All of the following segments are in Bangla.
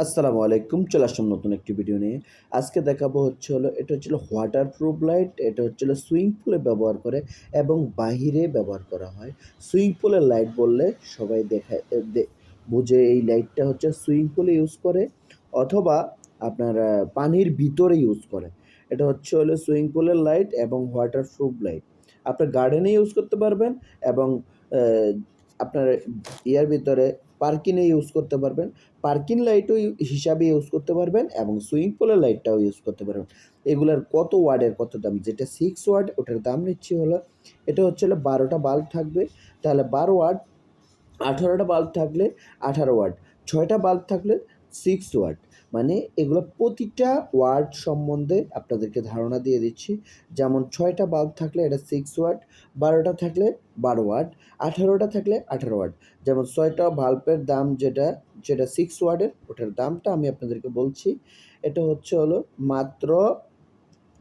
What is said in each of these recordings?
আসসালামু আলাইকুম। চলে আসলাম নতুন একটি ভিডিও নিয়ে। আজকে দেখাবো এটা হচ্ছিল ওয়াটারপ্রুফ লাইট। এটা হচ্ছিল সুইমিং পুলে ব্যবহার করে এবং বাহিরে ব্যবহার করা হয়। সুইমিং পুলের লাইট বললে সবাই দেখায় বুঝে এই লাইটটা হচ্ছে সুইমিং পুলে ইউজ করে অথবা আপনার পানির ভিতরে ইউজ করে। এটা হলো সুইমিং পুলের লাইট এবং ওয়াটারপ্রুফ লাইট। আপনার গার্ডেনে ইউজ করতে পারবেন এবং আ আপনার ইয়ার ভিতরে পার্কিংয়ে ইউজ করতে পারবেন। পার্কিং লাইটও হিসাবে ইউজ করতে পারবেন এবং সুইমিং পুলের লাইটটাও ইউজ করতে পারবেন। এগুলার কত ওয়াটের কত দাম? যেটা 6 ওয়াট ওটার দাম নিচ্ছি হলো এটা হচ্ছে হলো ১২ টা বাল্ব থাকবে। তাহলে ১২ ওয়াট, ১৮ টা বাল্ব থাকলে ১৮ ওয়াট, ৬ টা বাল্ব থাকলে 6 ওয়াট। মানে এগুলো প্রতিটা ওয়াট সম্বন্ধে আপনাদেরকে ধারণা দিয়ে দিচ্ছি। যেমন ৬ টা বাল্ব থাকলে এটা 6 ওয়াট, ১২ টা থাকলে ১২ ওয়াট, ১৮ টা থাকলে ১৮ ওয়াট। যেমন ৬ টা বাল্বের দাম যেটা 6 ওয়াটের ওটার দামটা আমি আপনাদেরকে বলছি। এটা হলো মাত্র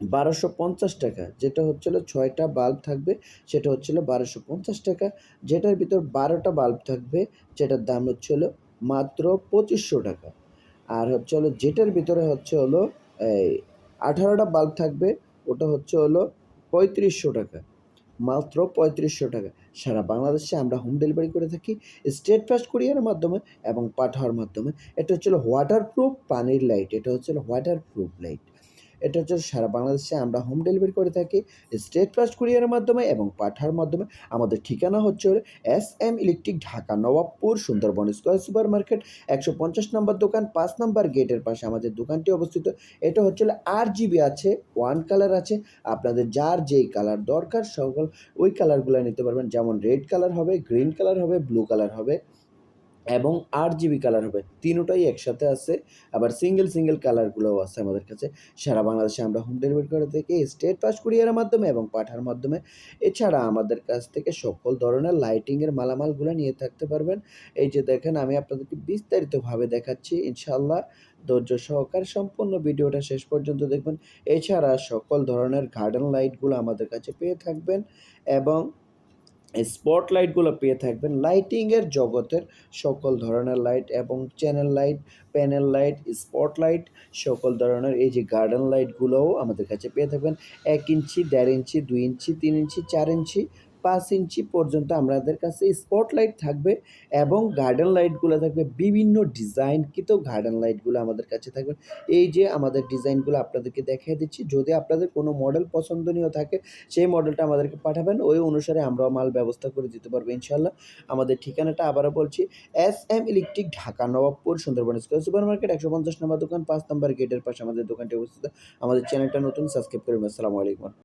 ৳১২৫০, যেটা হচ্ছে হলো ৬ টা বাল্ব থাকবে সেটা হচ্ছে হলো ৳১২৫০। যেটার ভিতর ১২ টা বাল্ব থাকবে যেটার দাম হচ্ছে হলো মাত্র ৳২৫০। আর হচ্ছে হলো যেটার ভিতরে হচ্ছে হলো এই ১৮ টা বাল্ব থাকবে ওটা হচ্ছে হলো ৳৩৫০। মাত্র ৳৩৫০। সারা বাংলাদেশে আমরা হোম ডেলিভারি করে থাকি স্টেট ফাস্ট কুরিয়ারের মাধ্যমে এবং পাঠাওয়ার মাধ্যমে। এটা হচ্ছে হলো ওয়াটারপ্রুফ পানির লাইট। এটা হচ্ছে হলো ওয়াটারপ্রুফ লাইট। এটা হচ্ছে সারা বাংলাদেশে আমরা হোম ডেলিভারি করে থাকি স্টেট ফাস্ট কুরিয়ারের মাধ্যমে এবং পাঠাওয়ার মাধ্যমে। আমাদের ঠিকানা হচ্ছে হলো SM. Electric, Dhaka Nawabpur, Sundarban square super market, ১৫০ নম্বর দোকান, ৫ নাম্বার গেটের পাশে আমাদের দোকানটি অবস্থিত। এটা হচ্ছে হলো RGB আছে, 1 কালার আছে। আপনাদের যার যেই কালার দরকার সকল ওই কালারগুলা নিতে পারবেন। যেমন রেড কালার হবে, গ্রিন কালার হবে, ব্লু কালার হবে এবং RGB কালার হবে। ৩ টাই একসাথে আছে। আবার সিঙ্গেল কালারগুলোও আছে আমাদের কাছে। সারা বাংলাদেশে আমরা হোম ডেলিভারি করে থাকি স্টেট ফাস্ট কুরিয়ারের মাধ্যমে এবং পাঠার মাধ্যমে। এছাড়া আমাদের কাছ থেকে সকল ধরনের লাইটিংয়ের মালামালগুলা নিয়ে থাকতে পারবেন। এই যে দেখেন আমি আপনাদেরকে বিস্তারিতভাবে দেখাচ্ছি ইনশাআল্লাহ। ধৈর্য সহকারে সম্পূর্ণ ভিডিওটা শেষ পর্যন্ত দেখবেন। এছাড়া সকল ধরনের গার্ডেন লাইটগুলো আমাদের কাছে পেয়ে থাকবেন এবং স্পটলাইটগুলো পেয়ে থাকবেন। লাইটিংয়ের জগতের সকল ধরনের লাইট এবং channel light, panel light, spotlight সকল ধরনের এই যে গার্ডেন লাইটগুলোও আমাদের কাছে পেয়ে থাকবেন। ১ ইঞ্চি, ১.৫ ইঞ্চি, ২ ইঞ্চি, ৩ ইঞ্চি, ৪ ইঞ্চি, ৫ ইঞ্চি পর্যন্ত আমাদের কাছে স্পটলাইট থাকবে এবং গার্ডেন লাইটগুলো থাকবে বিভিন্ন ডিজাইনকৃত গার্ডেন লাইটগুলো আমাদের কাছে থাকবে। এই যে আমাদের ডিজাইনগুলো আপনাদেরকে দেখিয়ে দিচ্ছি। যদি আপনাদের কোনো মডেল পছন্দনীয় থাকে সেই মডেলটা আমাদেরকে পাঠাবেন। ওই অনুসারে আমরাও মাল ব্যবস্থা করে দিতে পারবো ইনশাআল্লাহ। আমাদের ঠিকানাটা আবারও বলছি, SM. Electric, Dhaka Nawabpur, Sundarban square super market, ১৫০ নম্বর দোকান, ৫ নাম্বার গেটের পাশে আমাদের দোকানটি অবস্থিত। আমাদের চ্যানেলটা নতুন, সাবস্ক্রাইব করবেন। আসসালামু আলাইকুম।